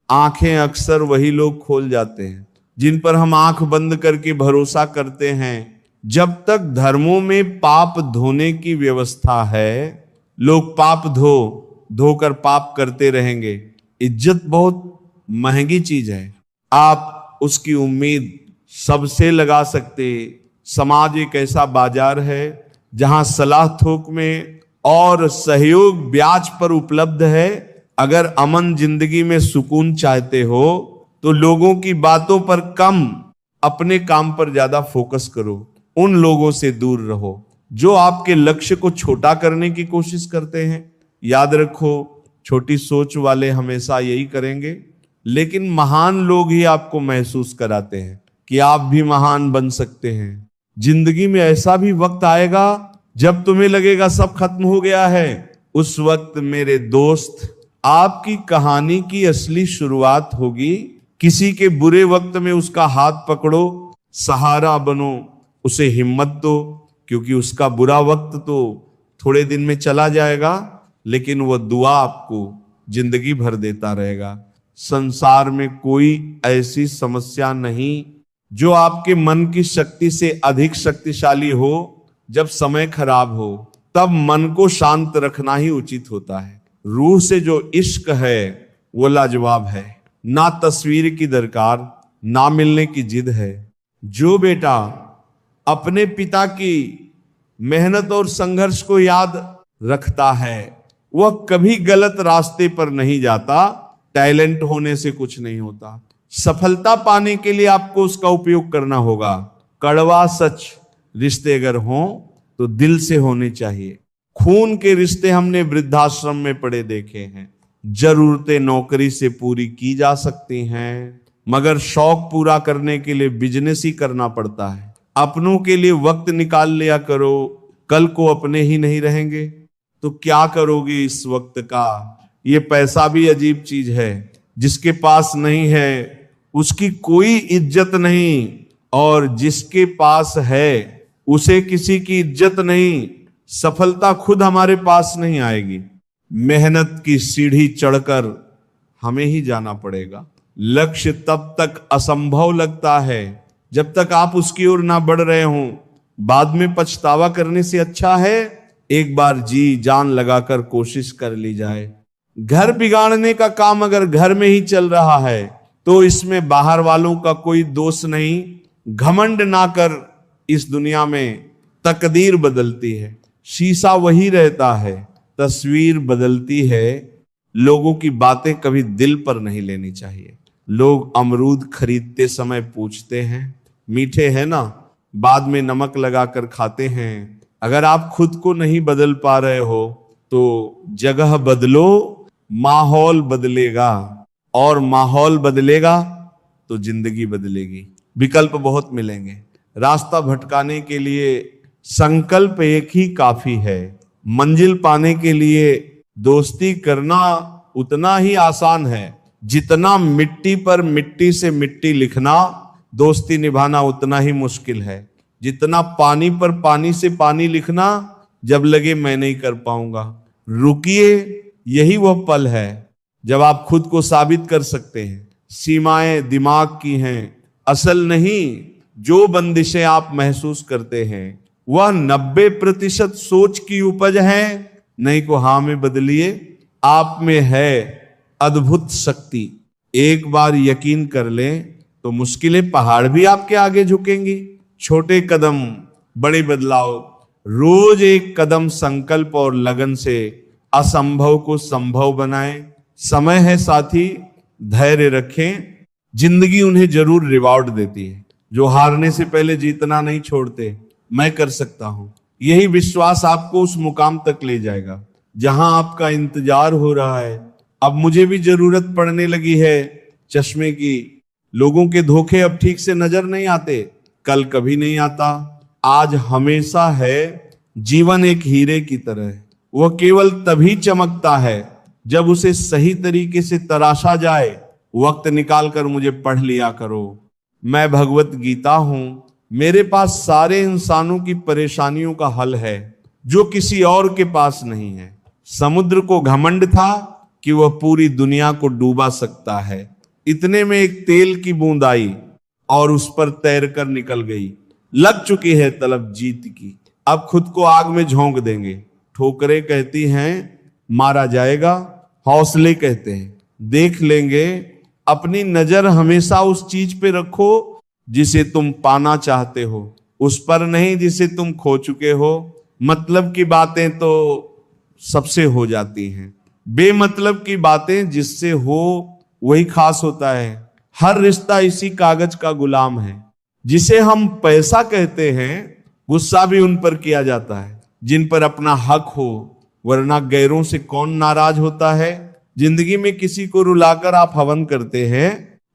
आंखें अक्सर वही लोग खोल जाते हैं जिन पर हम आंख बंद करके भरोसा करते हैं। जब तक धर्मों में पाप धोने की व्यवस्था है, लोग पाप धोकर पाप करते रहेंगे। इज्जत बहुत महंगी चीज है, आप उसकी उम्मीद सबसे लगा सकते। समाज एक ऐसा बाजार है जहां सलाह थोक में और सहयोग ब्याज पर उपलब्ध है। अगर अमन जिंदगी में सुकून चाहते हो तो लोगों की बातों पर कम, अपने काम पर ज्यादा फोकस करो। उन लोगों से दूर रहो जो आपके लक्ष्य को छोटा करने की कोशिश करते हैं। याद रखो, छोटी सोच वाले हमेशा यही करेंगे। लेकिन महान लोग ही आपको महसूस कराते हैं कि आप भी महान बन सकते हैं। जिंदगी में ऐसा भी वक्त आएगा जब तुम्हें लगेगा सब खत्म हो गया है। उस वक्त मेरे दोस्त आपकी कहानी की असली शुरुआत होगी। किसी के बुरे वक्त में उसका हाथ पकड़ो, सहारा बनो, उसे हिम्मत दो, क्योंकि उसका बुरा वक्त तो थोड़े दिन में चला जाएगा, लेकिन वह दुआ आपको जिंदगी भर देता रहेगा। संसार में कोई ऐसी समस्या नहीं जो आपके मन की शक्ति से अधिक शक्तिशाली हो। जब समय खराब हो तब मन को शांत रखना ही उचित होता है। रूह से जो इश्क है वो लाजवाब है। ना तस्वीर की दरकार, ना मिलने की जिद है। जो बेटा अपने पिता की मेहनत और संघर्ष को याद रखता है वह कभी गलत रास्ते पर नहीं जाता। टैलेंट होने से कुछ नहीं होता। सफलता पाने के लिए आपको उसका उपयोग करना होगा। कड़वा सच, रिश्ते अगर हों तो दिल से होने चाहिए। खून के रिश्ते हमने वृद्धाश्रम में पड़े देखे हैं। जरूरतें नौकरी से पूरी की जा सकती हैं, मगर शौक पूरा करने के लिए बिजनेस ही करना पड़ता है। अपनों के लिए वक्त निकाल लिया करो, कल को अपने ही नहीं रहेंगे तो क्या करोगे इस वक्त का। ये पैसा भी अजीब चीज है, जिसके पास नहीं है उसकी कोई इज्जत नहीं, और जिसके पास है उसे किसी की इज्जत नहीं। सफलता खुद हमारे पास नहीं आएगी, मेहनत की सीढ़ी चढ़कर हमें ही जाना पड़ेगा। लक्ष्य तब तक असंभव लगता है जब तक आप उसकी ओर ना बढ़ रहे हों। बाद में पछतावा करने से अच्छा है एक बार जी जान लगाकर कोशिश कर ली जाए। घर बिगाड़ने का काम अगर घर में ही चल रहा है तो इसमें बाहर वालों का कोई दोष नहीं। घमंड ना कर, इस दुनिया में तकदीर बदलती है, शीशा वही रहता है, तस्वीर बदलती है। लोगों की बातें कभी दिल पर नहीं लेनी चाहिए। लोग अमरूद खरीदते समय पूछते हैं मीठे हैं ना, बाद में नमक लगाकर खाते हैं। अगर आप खुद को नहीं बदल पा रहे हो तो जगह बदलो, माहौल बदलेगा, और माहौल बदलेगा तो जिंदगी बदलेगी। विकल्प बहुत मिलेंगे। रास्ता भटकाने के लिए संकल्प एक ही काफी है। मंजिल पाने के लिए दोस्ती करना उतना ही आसान है जितना मिट्टी पर मिट्टी से मिट्टी लिखना। दोस्ती निभाना उतना ही मुश्किल है जितना पानी पर पानी से पानी लिखना। जब लगे मैं नहीं कर पाऊंगा, रुकिए, यही वह पल है जब आप खुद को साबित कर सकते हैं। सीमाएं दिमाग की हैं, असल नहीं। जो बंदिशें आप महसूस करते हैं वह 90% सोच की उपज है। नहीं को हाँ में बदलिए, आप में है अद्भुत शक्ति। एक बार यकीन कर लें तो मुश्किलें पहाड़ भी आपके आगे झुकेंगी। छोटे कदम बड़े बदलाव, रोज एक कदम संकल्प और लगन से असंभव को संभव बनाएं। समय है साथी, धैर्य रखें, जिंदगी उन्हें जरूर रिवॉर्ड देती है जो हारने से पहले जीतना नहीं छोड़ते। मैं कर सकता हूं, यही विश्वास आपको उस मुकाम तक ले जाएगा जहां आपका इंतजार हो रहा है। अब मुझे भी जरूरत पड़ने लगी है चश्मे की। लोगों के धोखे अब ठीक से नजर नहीं आते, कल कभी नहीं आता, आज हमेशा है। जीवन एक हीरे की तरह है, वह केवल तभी चमकता है जब उसे सही तरीके से तराशा जाए। वक्त निकाल कर मुझे पढ़ लिया करो। मैं भगवत गीता हूं, मेरे पास सारे इंसानों की परेशानियों का हल है जो किसी और के पास नहीं है। समुद्र को घमंड था कि वह पूरी दुनिया को डूबा सकता है। इतने में एक तेल की बूंद आई और उस पर तैरकर निकल गई। लग चुकी है तलब जीत की, अब खुद को आग में झोंक देंगे। ठोकरें कहती हैं मारा जाएगा, हौसले कहते हैं देख लेंगे। अपनी नजर हमेशा उस चीज पे रखो जिसे तुम पाना चाहते हो, उस पर नहीं जिसे तुम खो चुके हो। मतलब की बातें तो सबसे हो जाती हैं, बेमतलब की बातें जिससे हो वही खास होता है। हर रिश्ता इसी कागज का गुलाम है। जिसे हम पैसा कहते हैं गुस्सा भी उन पर किया जाता है जिन पर अपना हक हो, वरना गैरों से कौन नाराज होता है। जिंदगी में किसी को रुलाकर आप हवन करते हैं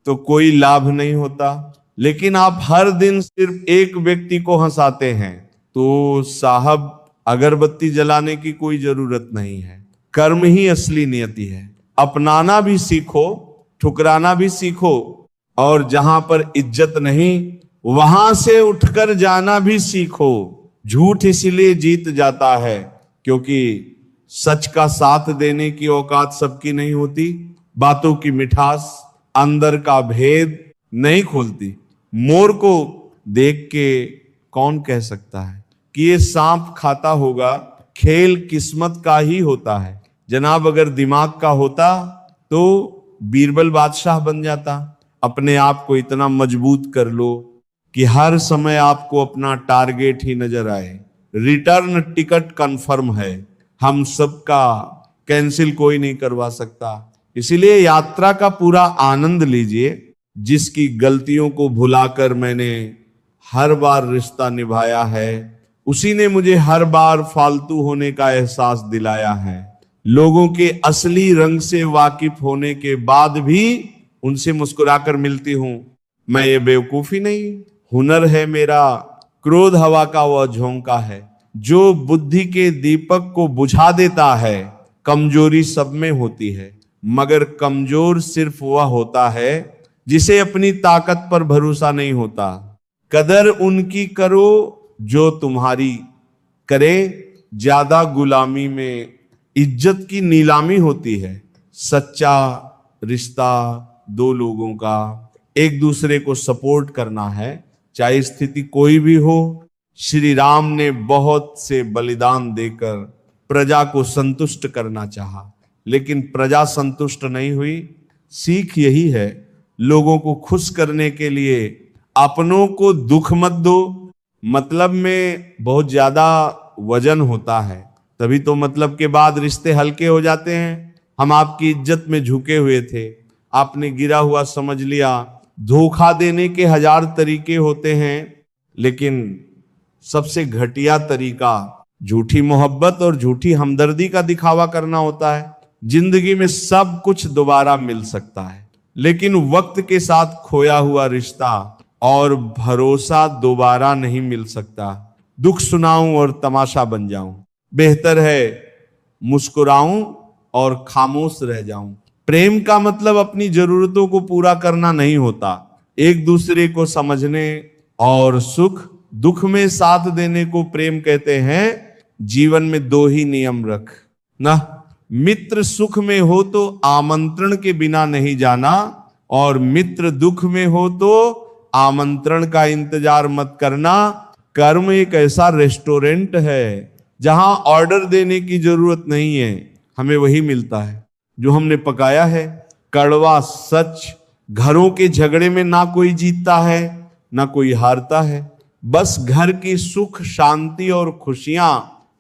तो कोई लाभ नहीं होता, लेकिन आप हर दिन सिर्फ एक व्यक्ति को हंसाते हैं तो साहब अगरबत्ती जलाने की कोई जरूरत नहीं है। कर्म ही असली नियति है। अपनाना भी सीखो, ठुकराना भी सीखो, और जहां पर इज्जत नहीं वहां से उठकर जाना भी सीखो। झूठ इसलिए जीत जाता है क्योंकि सच का साथ देने की औकात सबकी नहीं होती, बातों की मिठास अंदर का भेद नहीं खोलती। मोर को देख के कौन कह सकता है कि ये सांप खाता होगा? खेल किस्मत का ही होता है जनाब। अगर दिमाग का होता तो बीरबल बादशाह बन जाता। अपने आप को इतना मजबूत कर लो कि हर समय आपको अपना टारगेट ही नजर आए। रिटर्न टिकट कंफर्म है, हम सबका, कैंसिल कोई नहीं करवा सकता। इसीलिए यात्रा का पूरा आनंद लीजिए। जिसकी गलतियों को भुलाकर मैंने हर बार रिश्ता निभाया है, उसी ने मुझे हर बार फालतू होने का एहसास दिलाया है। लोगों के असली रंग से वाकिफ होने के बाद भी उनसे मुस्कुराकर मिलती हूं। मैं ये बेवकूफी नहीं, हुनर है मेरा। क्रोध हवा का वह झोंका है जो बुद्धि के दीपक को बुझा देता है। कमजोरी सब में होती है, मगर कमजोर सिर्फ वह होता है जिसे अपनी ताकत पर भरोसा नहीं होता। कदर उनकी करो जो तुम्हारी करे, ज्यादा गुलामी में इज्जत की नीलामी होती है। सच्चा रिश्ता दो लोगों का एक दूसरे को सपोर्ट करना है, चाहे स्थिति कोई भी हो। श्री राम ने बहुत से बलिदान देकर प्रजा को संतुष्ट करना चाहा, लेकिन प्रजा संतुष्ट नहीं हुई। सीख यही है, लोगों को खुश करने के लिए अपनों को दुख मत दो। मतलब में बहुत ज्यादा वजन होता है, तभी तो मतलब के बाद रिश्ते हल्के हो जाते हैं। हम आपकी इज्जत में झुके हुए थे, आपने गिरा हुआ समझ लिया। धोखा देने के 1000 तरीके होते हैं, लेकिन सबसे घटिया तरीका झूठी मोहब्बत और झूठी हमदर्दी का दिखावा करना होता है। जिंदगी में सब कुछ दोबारा मिल सकता है, लेकिन वक्त के साथ खोया हुआ रिश्ता और भरोसा दोबारा नहीं मिल सकता। दुख सुनाऊं और तमाशा बन जाऊं, बेहतर है मुस्कुराऊं और खामोश रह जाऊं। प्रेम का मतलब अपनी जरूरतों को पूरा करना नहीं होता, एक दूसरे को समझने और सुख दुख में साथ देने को प्रेम कहते हैं। जीवन में 2 ही नियम रख ना, मित्र सुख में हो तो आमंत्रण के बिना नहीं जाना, और मित्र दुख में हो तो आमंत्रण का इंतजार मत करना। कर्म एक ऐसा रेस्टोरेंट है जहां ऑर्डर देने की जरूरत नहीं है, हमें वही मिलता है जो हमने पकाया है। कड़वा सच, घरों के झगड़े में ना कोई जीतता है ना कोई हारता है, बस घर की सुख शांति और खुशियां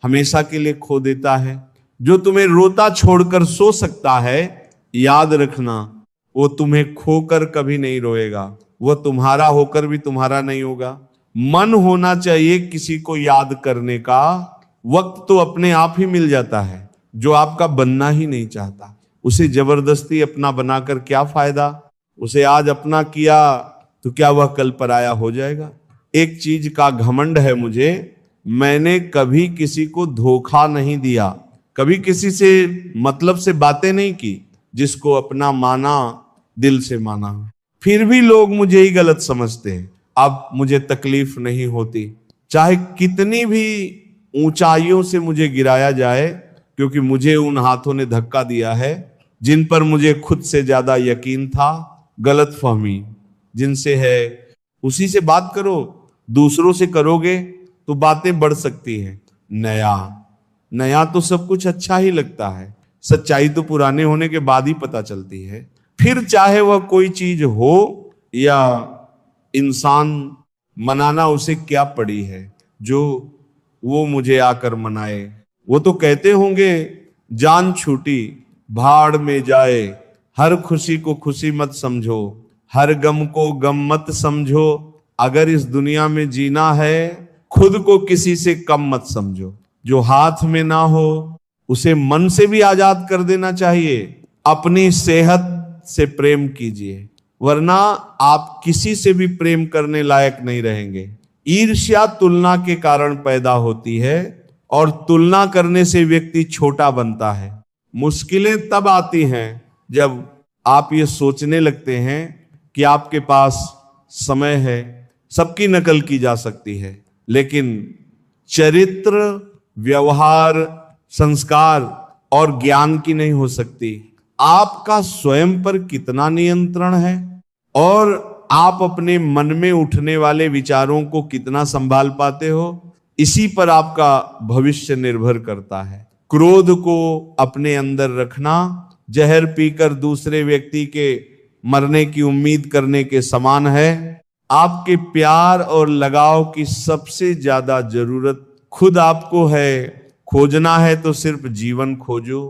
हमेशा के लिए खो देता है। जो तुम्हें रोता छोड़कर सो सकता है, याद रखना वो तुम्हें खोकर कभी नहीं रोएगा, वो तुम्हारा होकर भी तुम्हारा नहीं होगा। मन होना चाहिए किसी को याद करने का, वक्त तो अपने आप ही मिल जाता है। जो आपका बनना ही नहीं चाहता उसे जबरदस्ती अपना बनाकर क्या फायदा। उसे आज अपना किया तो क्या वह कल पराया हो जाएगा। एक चीज का घमंड है मुझे, मैंने कभी किसी को धोखा नहीं दिया, कभी किसी से मतलब से बातें नहीं की। जिसको अपना माना दिल से माना, फिर भी लोग मुझे ही गलत समझते हैं। अब मुझे तकलीफ नहीं होती, चाहे कितनी भी ऊंचाइयों से मुझे गिराया जाए, क्योंकि मुझे उन हाथों ने धक्का दिया है जिन पर मुझे खुद से ज्यादा यकीन था। गलतफहमी जिनसे है उसी से बात करो, दूसरों से करोगे तो बातें बढ़ सकती हैं। नया तो सब कुछ अच्छा ही लगता है, सच्चाई तो पुराने होने के बाद ही पता चलती है। फिर चाहे वह कोई चीज हो या इंसान, मनाना उसे क्या पड़ी है जो वो मुझे आकर मनाए। वो तो कहते होंगे जान छूटी भाड़ में जाए, हर खुशी को खुशी मत समझो, हर गम को गम मत समझो। अगर इस दुनिया में जीना है खुद को किसी से कम मत समझो। जो हाथ में ना हो उसे मन से भी आजाद कर देना चाहिए। अपनी सेहत से प्रेम कीजिए, वरना आप किसी से भी प्रेम करने लायक नहीं रहेंगे। ईर्ष्या तुलना के कारण पैदा होती है और तुलना करने से व्यक्ति छोटा बनता है। मुश्किलें तब आती हैं जब आप ये सोचने लगते हैं कि आपके पास समय है, सबकी नकल की जा सकती है, लेकिन चरित्र, व्यवहार, संस्कार और ज्ञान की नहीं हो सकती। आपका स्वयं पर कितना नियंत्रण है और आप अपने मन में उठने वाले विचारों को कितना संभाल पाते हो, इसी पर आपका भविष्य निर्भर करता है। क्रोध को अपने अंदर रखना जहर पीकर दूसरे व्यक्ति के मरने की उम्मीद करने के समान है। आपके प्यार और लगाव की सबसे ज्यादा जरूरत खुद आपको है। खोजना है तो सिर्फ जीवन खोजो,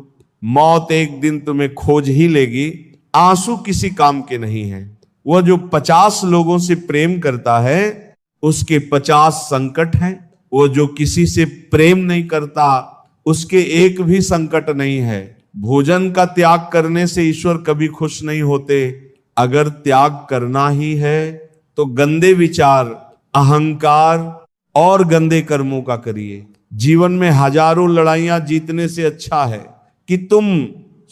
मौत एक दिन तुम्हें खोज ही लेगी। आंसू किसी काम के नहीं है। वह जो 50 लोगों से प्रेम करता है उसके 50 संकट हैं। वो जो किसी से प्रेम नहीं करता उसके एक भी संकट नहीं है। भोजन का त्याग करने से ईश्वर कभी खुश नहीं होते। अगर त्याग करना ही है तो गंदे विचार, अहंकार और गंदे कर्मों का करिए। जीवन में हजारों लड़ाइयां जीतने से अच्छा है कि तुम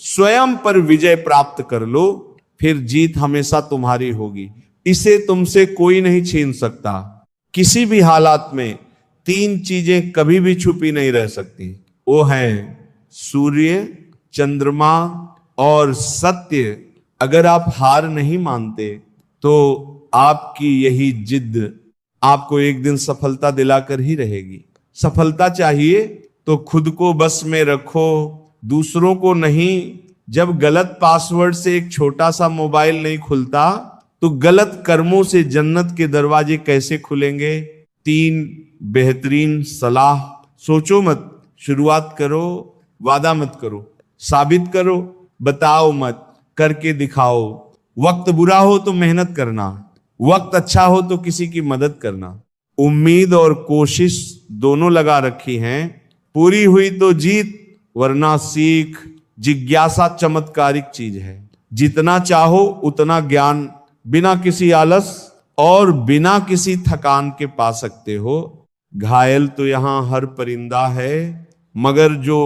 स्वयं पर विजय प्राप्त कर लो, फिर जीत हमेशा तुम्हारी होगी। इसे तुमसे कोई नहीं छीन सकता। किसी भी हालात में 3 चीजें कभी भी छुपी नहीं रह सकती। वो है सूर्य, चंद्रमा और सत्य। अगर आप हार नहीं मानते तो आपकी यही जिद आपको एक दिन सफलता दिलाकर ही रहेगी। सफलता चाहिए तो खुद को बस में रखो, दूसरों को नहीं। जब गलत पासवर्ड से एक छोटा सा मोबाइल नहीं खुलता तो गलत कर्मों से जन्नत के दरवाजे कैसे खुलेंगे। 3 बेहतरीन सलाह। सोचो मत, शुरुआत करो, वादा मत करो, साबित करो, बताओ मत, करके दिखाओ। वक्त बुरा हो तो मेहनत करना, वक्त अच्छा हो तो किसी की मदद करना। उम्मीद और कोशिश दोनों लगा रखी हैं। पूरी हुई तो जीत, वरना सीख। जिज्ञासा चमत्कारिक चीज है। जितना चाहो उतना ज्ञान बिना किसी आलस और बिना किसी थकान के पा सकते हो। घायल तो यहां हर परिंदा है, मगर जो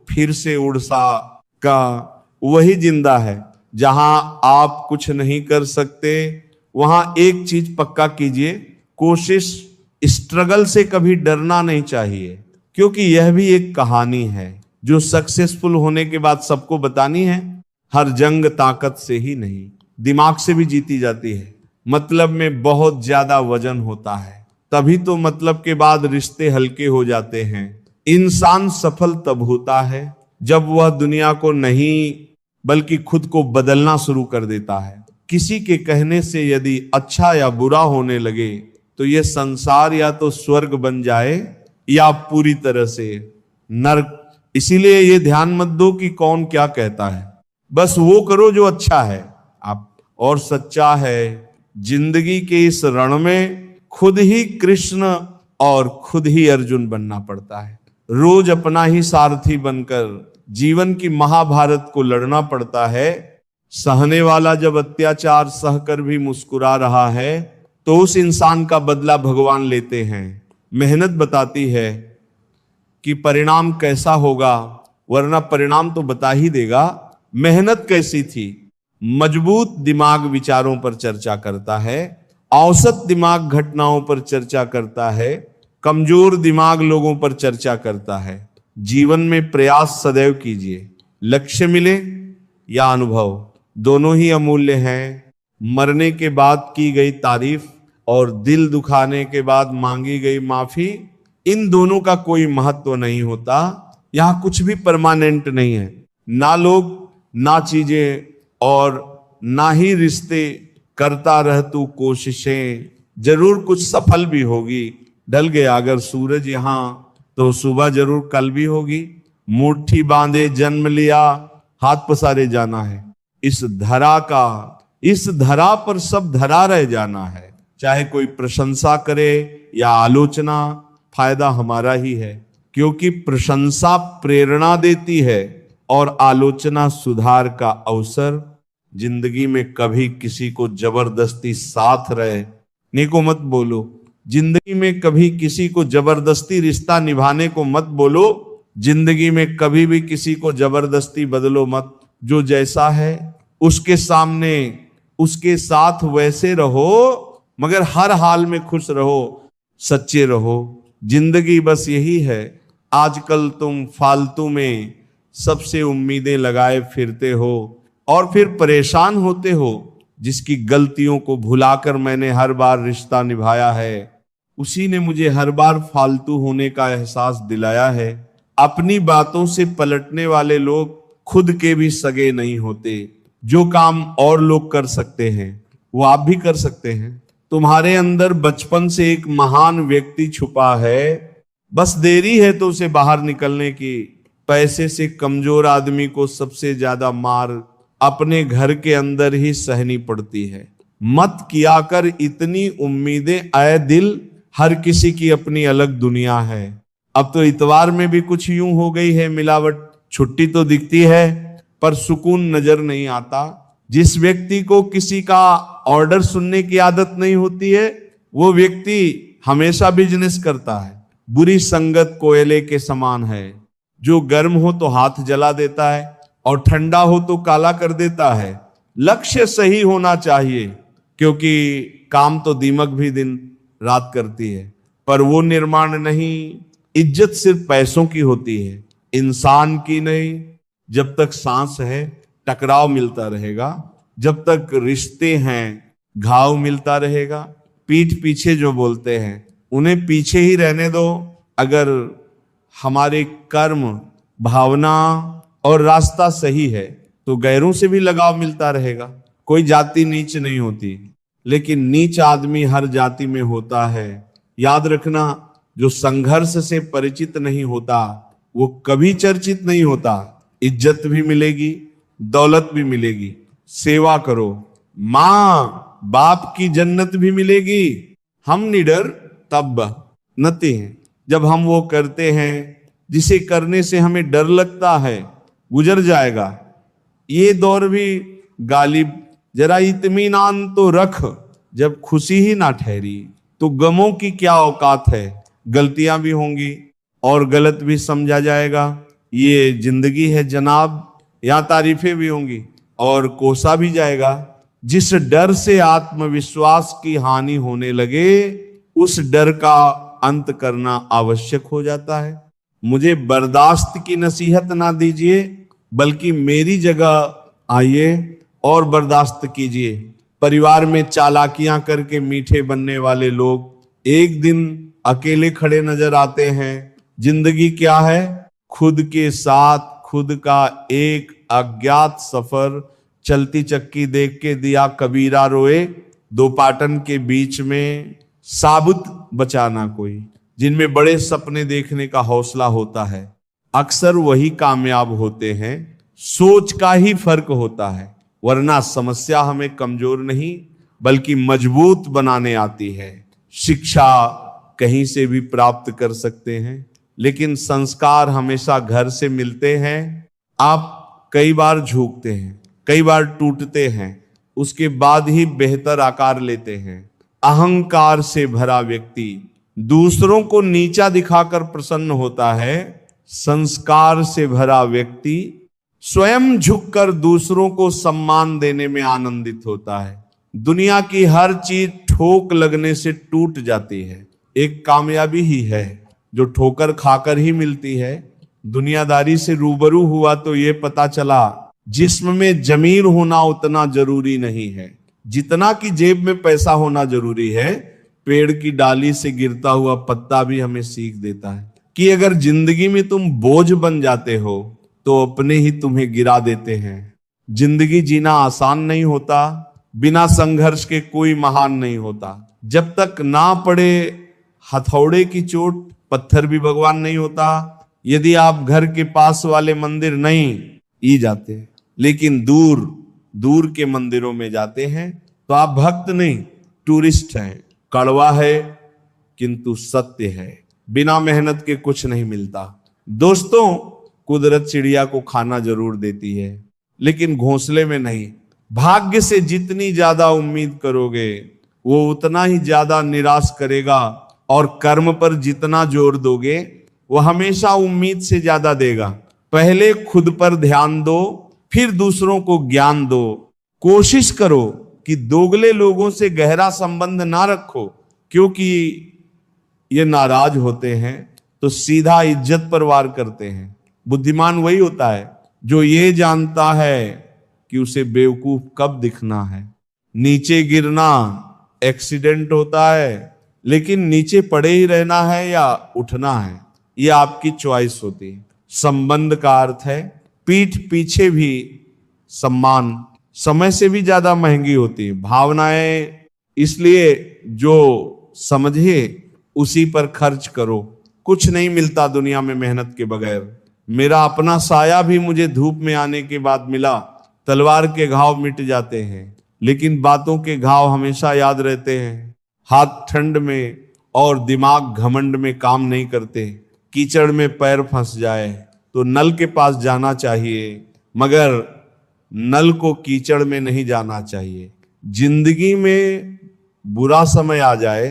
फिर से उड़ सा का वही जिंदा है। जहां आप कुछ नहीं कर सकते वहां एक चीज पक्का कीजिए, कोशिश, स्ट्रगल से कभी डरना नहीं चाहिए, क्योंकि यह भी एक कहानी है जो सक्सेसफुल होने के बाद सबको बतानी है। हर जंग ताकत से ही नहीं, दिमाग से भी जीती जाती है। मतलब में बहुत ज्यादा वजन होता है, तभी तो मतलब के बाद रिश्ते हल्के हो जाते हैं। इंसान सफल तब होता है जब वह दुनिया को नहीं बल्कि खुद को बदलना शुरू कर देता है। किसी के कहने से यदि अच्छा या बुरा होने लगे तो यह संसार या तो स्वर्ग बन जाए या पूरी तरह से नर्क। इसीलिए ये ध्यान मत दो कि कौन क्या कहता है, बस वो करो जो अच्छा है आप और सच्चा है। जिंदगी के इस रण में खुद ही कृष्ण और खुद ही अर्जुन बनना पड़ता है। रोज अपना ही सारथी बनकर जीवन की महाभारत को लड़ना पड़ता है। सहने वाला जब अत्याचार सहकर भी मुस्कुरा रहा है तो उस इंसान का बदला भगवान लेते हैं। मेहनत बताती है कि परिणाम कैसा होगा, वरना परिणाम तो बता ही देगा मेहनत कैसी थी। मजबूत दिमाग विचारों पर चर्चा करता है, औसत दिमाग घटनाओं पर चर्चा करता है, कमजोर दिमाग लोगों पर चर्चा करता है। जीवन में प्रयास सदैव कीजिए, लक्ष्य मिले या अनुभव दोनों ही अमूल्य हैं। मरने के बाद की गई तारीफ और दिल दुखाने के बाद मांगी गई माफी, इन दोनों का कोई महत्व नहीं होता। यहां कुछ भी परमानेंट नहीं है, ना लोग, ना चीजें और ना ही रिश्ते। करता रह तू कोशिशें, जरूर कुछ सफल भी होगी। ढल गया अगर सूरज यहां तो सुबह जरूर कल भी होगी। मुट्ठी बांधे जन्म लिया, हाथ पसारे जाना है। इस धरा पर सब धरा रह जाना है। चाहे कोई प्रशंसा करे या आलोचना, फायदा हमारा ही है, क्योंकि प्रशंसा प्रेरणा देती है और आलोचना सुधार का अवसर। जिंदगी में कभी किसी को जबरदस्ती साथ रहने को मत बोलो। जिंदगी में कभी किसी को जबरदस्ती रिश्ता निभाने को मत बोलो। जिंदगी में कभी भी किसी को जबरदस्ती बदलो मत। जो जैसा है उसके सामने उसके साथ वैसे रहो, मगर हर हाल में खुश रहो, सच्चे रहो। जिंदगी बस यही है। आजकल तुम फालतू में सबसे उम्मीदें लगाए फिरते हो और फिर परेशान होते हो। जिसकी गलतियों को भुलाकर मैंने हर बार रिश्ता निभाया है, उसी ने मुझे हर बार फालतू होने का एहसास दिलाया है। अपनी बातों से पलटने वाले लोग खुद के भी सगे नहीं होते। जो काम और लोग कर सकते हैं वो आप भी कर सकते हैं। तुम्हारे अंदर बचपन से एक महान व्यक्ति छुपा है, बस देरी है तो उसे बाहर निकलने की। पैसे से कमजोर आदमी को सबसे ज्यादा मार अपने घर के अंदर ही सहनी पड़ती है। मत किया कर इतनी उम्मीदें ऐ दिल, हर किसी की अपनी अलग दुनिया है। अब तो इतवार में भी कुछ यूं हो गई है मिलावट। छुट्टी तो दिखती है पर सुकून नजर नहीं आता। जिस व्यक्ति को किसी का ऑर्डर सुनने की आदत नहीं होती है, वो व्यक्ति हमेशा बिजनेस करता है। बुरी संगत कोयले के समान है, जो गर्म हो तो हाथ जला देता है और ठंडा हो तो काला कर देता है। लक्ष्य सही होना चाहिए, क्योंकि काम तो दीमक भी दिन रात करती है, पर वो निर्माण नहीं। इज्जत सिर्फ पैसों की होती है, इंसान की नहीं। जब तक सांस है टकराव मिलता रहेगा, जब तक रिश्ते हैं घाव मिलता रहेगा। पीठ पीछे जो बोलते हैं उन्हें पीछे ही रहने दो। अगर हमारे कर्म, भावना और रास्ता सही है तो गैरों से भी लगाव मिलता रहेगा। कोई जाति नीच नहीं होती, लेकिन नीच आदमी हर जाति में होता है। याद रखना, जो संघर्ष से परिचित नहीं होता वो कभी चर्चित नहीं होता। इज्जत भी मिलेगी, दौलत भी मिलेगी। सेवा करो, माँ बाप की जन्नत भी मिलेगी। हम निडर तब नते हैं जब हम वो करते हैं जिसे करने से हमें डर लगता है। गुजर जाएगा ये दौर भी गालिब, जरा इत्मीनान तो रख। जब खुशी ही ना ठहरी तो गमों की क्या औकात है। गलतियां भी होंगी और गलत भी समझा जाएगा। ये जिंदगी है जनाब, यहाँ तारीफें भी होंगी और कोसा भी जाएगा। जिस डर से आत्मविश्वास की हानि होने लगे, उस डर का अंत करना आवश्यक हो जाता है। मुझे बर्दाश्त की नसीहत ना दीजिए, बल्कि मेरी जगह आइए और बर्दाश्त कीजिए। परिवार में चालाकियां करके मीठे बनने वाले लोग एक दिन अकेले खड़े नजर आते हैं। जिंदगी क्या है? खुद के साथ खुद का एक अज्ञात सफर। चलती चक्की देख के दिया कबीरा रोए, दो पाटन के बीच में साबुत बचाना कोई। जिनमें बड़े सपने देखने का हौसला होता है, अक्सर वही कामयाब होते हैं। सोच का ही फर्क होता है, वरना समस्या हमें कमजोर नहीं बल्कि मजबूत बनाने आती है। शिक्षा कहीं से भी प्राप्त कर सकते हैं, लेकिन संस्कार हमेशा घर से मिलते हैं। आप कई बार झुकते हैं, कई बार टूटते हैं, उसके बाद ही बेहतर आकार लेते हैं। अहंकार से भरा व्यक्ति दूसरों को नीचा दिखाकर प्रसन्न होता है। संस्कार से भरा व्यक्ति स्वयं झुककर दूसरों को सम्मान देने में आनंदित होता है। दुनिया की हर चीज ठोक लगने से टूट जाती है, एक कामयाबी ही है जो ठोकर खाकर ही मिलती है। दुनियादारी से रूबरू हुआ तो ये पता चला, जिस्म में जमीर होना उतना जरूरी नहीं है जितना कि जेब में पैसा होना जरूरी है। पेड़ की डाली से गिरता हुआ पत्ता भी हमें सीख देता है कि अगर जिंदगी में तुम बोझ बन जाते हो तो अपने ही तुम्हें गिरा देते हैं। जिंदगी जीना आसान नहीं होता, बिना संघर्ष के कोई महान नहीं होता। जब तक ना पड़े हथौड़े की चोट, पत्थर भी भगवान नहीं होता। यदि आप घर के पास वाले मंदिर नहीं ही जाते, लेकिन दूर दूर के मंदिरों में जाते हैं, तो आप भक्त नहीं, टूरिस्ट हैं। कड़वा है किंतु सत्य है, बिना मेहनत के कुछ नहीं मिलता। दोस्तों, कुदरत चिड़िया को खाना जरूर देती है, लेकिन घोंसले में नहीं। भाग्य से जितनी ज्यादा उम्मीद करोगे वो उतना ही ज्यादा निराश करेगा, और कर्म पर जितना जोर दोगे वो हमेशा उम्मीद से ज्यादा देगा। पहले खुद पर ध्यान दो, फिर दूसरों को ज्ञान दो। कोशिश करो कि दोगले लोगों से गहरा संबंध ना रखो, क्योंकि ये नाराज होते हैं तो सीधा इज्जत पर वार करते हैं। बुद्धिमान वही होता है जो ये जानता है कि उसे बेवकूफ कब दिखना है। नीचे गिरना एक्सीडेंट होता है, लेकिन नीचे पड़े ही रहना है या उठना है, ये आपकी चॉइस होती है। संबंध का अर्थ है पीठ पीछे भी सम्मान समय से भी ज्यादा महंगी होती है। भावनाएं इसलिए जो समझे उसी पर खर्च करो। कुछ नहीं मिलता दुनिया में मेहनत के बगैर। मेरा अपना साया भी मुझे धूप में आने के बाद मिला। तलवार के घाव मिट जाते हैं, लेकिन बातों के घाव हमेशा याद रहते हैं। हाथ ठंड में और दिमाग घमंड में काम नहीं करते। कीचड़ में पैर फंस जाए तो नल के पास जाना चाहिए, मगर नल को कीचड़ में नहीं जाना चाहिए। जिंदगी में बुरा समय आ जाए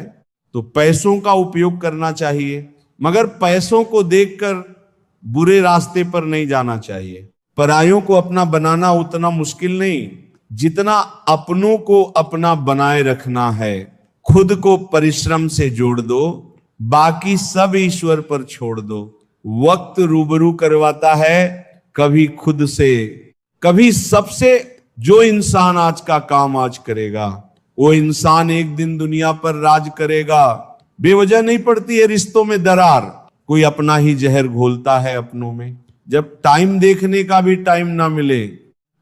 तो पैसों का उपयोग करना चाहिए, मगर पैसों को देखकर बुरे रास्ते पर नहीं जाना चाहिए। परायों को अपना बनाना उतना मुश्किल नहीं जितना अपनों को अपना बनाए रखना है। खुद को परिश्रम से जोड़ दो, बाकी सब ईश्वर पर छोड़ दो। वक्त रूबरू करवाता है कभी खुद से, कभी सबसे। जो इंसान आज का काम आज करेगा वो इंसान एक दिन दुनिया पर राज करेगा। बेवजह नहीं पड़ती है रिश्तों में दरार, कोई अपना ही जहर घोलता है अपनों में। जब टाइम देखने का भी टाइम ना मिले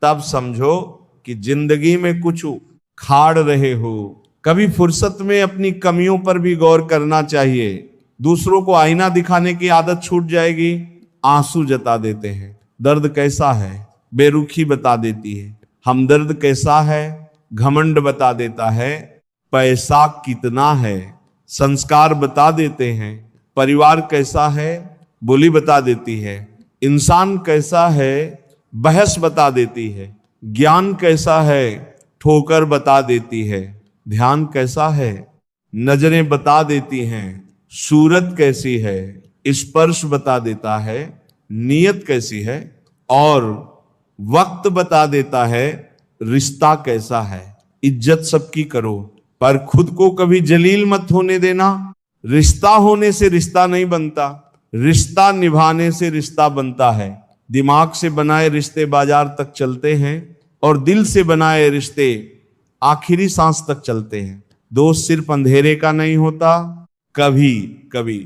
तब समझो कि जिंदगी में कुछ खाड़ रहे हो। कभी फुर्सत में अपनी कमियों पर भी गौर करना चाहिए। दूसरों को आईना दिखाने की आदत छूट जाएगी। आंसू जता देते हैं, दर्द कैसा है बेरुखी बता देती है। हमदर्द कैसा है घमंड बता देता है। पैसा कितना है संस्कार बता देते हैं। परिवार कैसा है बोली बता देती है। इंसान कैसा है बहस बता देती है। ज्ञान कैसा है ठोकर बता देती है। ध्यान कैसा है नजरें बता देती हैं। सूरत कैसी है स्पर्श बता देता है। नियत कैसी है और वक्त बता देता है रिश्ता कैसा है। इज्जत सबकी करो पर खुद को कभी जलील मत होने देना। रिश्ता होने से रिश्ता नहीं बनता, रिश्ता निभाने से रिश्ता बनता है। दिमाग से बनाए रिश्ते बाजार तक चलते हैं और दिल से बनाए रिश्ते आखिरी सांस तक चलते हैं। दोस्त सिर्फ अंधेरे का नहीं होता, कभी कभी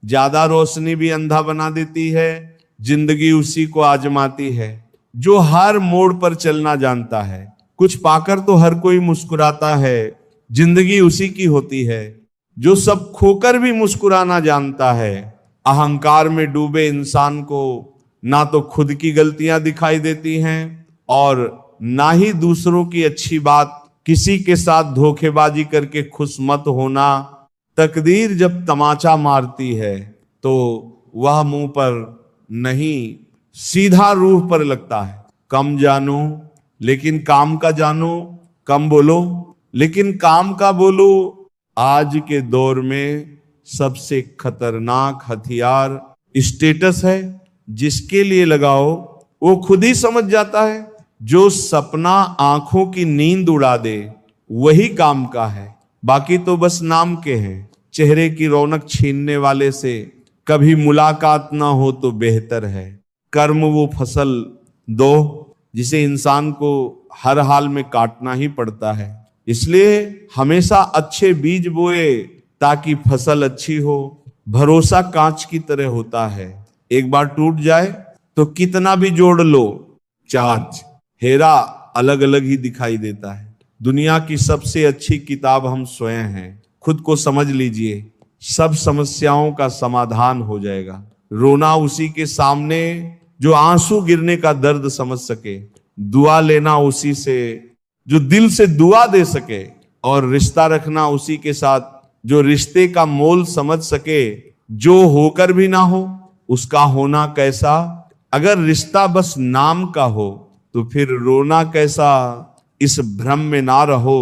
ज्यादा रोशनी भी अंधा बना देती है। जिंदगी उसी को आजमाती है जो हर मोड़ पर चलना जानता है। कुछ पाकर तो हर कोई मुस्कुराता है। जिंदगी उसी की होती है जो सब खोकर भी मुस्कुराना जानता है। अहंकार में डूबे इंसान को ना तो खुद की गलतियां दिखाई देती हैं और ना ही दूसरों की अच्छी बात। किसी के साथ धोखेबाजी करके खुश मत होना। तकदीर जब तमाचा मारती है तो वह मुंह पर नहीं सीधा रूह पर लगता है। कम जानो लेकिन काम का जानो, कम बोलो लेकिन काम का बोलो। आज के दौर में सबसे खतरनाक हथियार स्टेटस है। जिसके लिए लगाओ वो खुद ही समझ जाता है। जो सपना आंखों की नींद उड़ा दे वही काम का है, बाकी तो बस नाम के हैं। चेहरे की रौनक छीनने वाले से कभी मुलाकात ना हो तो बेहतर है। कर्म वो फसल दो जिसे इंसान को हर हाल में काटना ही पड़ता है। इसलिए हमेशा अच्छे बीज बोए ताकि फसल अच्छी हो। भरोसा कांच की तरह होता है, एक बार टूट जाए तो कितना भी जोड़ लो चार्ज हेरा अलग अलग ही दिखाई देता है। दुनिया की सबसे अच्छी किताब हम स्वयं हैं। खुद को समझ लीजिए, सब समस्याओं का समाधान हो जाएगा। रोना उसी के सामने जो आंसू गिरने का दर्द समझ सके। दुआ लेना उसी से जो दिल से दुआ दे सके, और रिश्ता रखना उसी के साथ जो रिश्ते का मोल समझ सके। जो होकर भी ना हो उसका होना कैसा अगर रिश्ता बस नाम का हो तो फिर रोना कैसा। इस भ्रम में ना रहो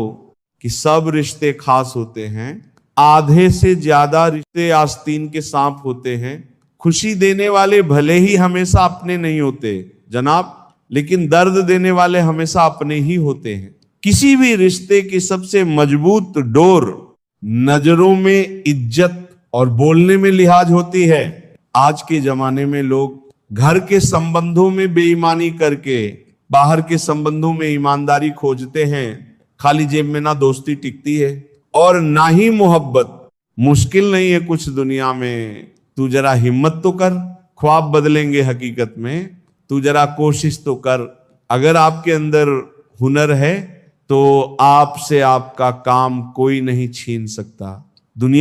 कि सब रिश्ते खास होते हैं। आधे से ज्यादा रिश्ते आस्तीन के सांप होते हैं। खुशी देने वाले भले ही हमेशा अपने नहीं होते जनाब, लेकिन दर्द देने वाले हमेशा अपने ही होते हैं। किसी भी रिश्ते की सबसे मजबूत डोर नजरों में इज्जत और बोलने में लिहाज होती है। आज के जमाने में लोग घर के संबंधों में बेईमानी करके बाहर के संबंधों में ईमानदारी खोजते हैं। खाली जेब में ना दोस्ती टिकती है और ना ही मोहब्बत। मुश्किल नहीं है कुछ दुनिया में, तू जरा हिम्मत तो कर, ख्वाब बदलेंगे हकीकत में। तू जरा कोशिश तो कर। अगर आपके अंदर हुनर है तो आपसे आपका काम कोई नहीं छीन सकता। दुनिया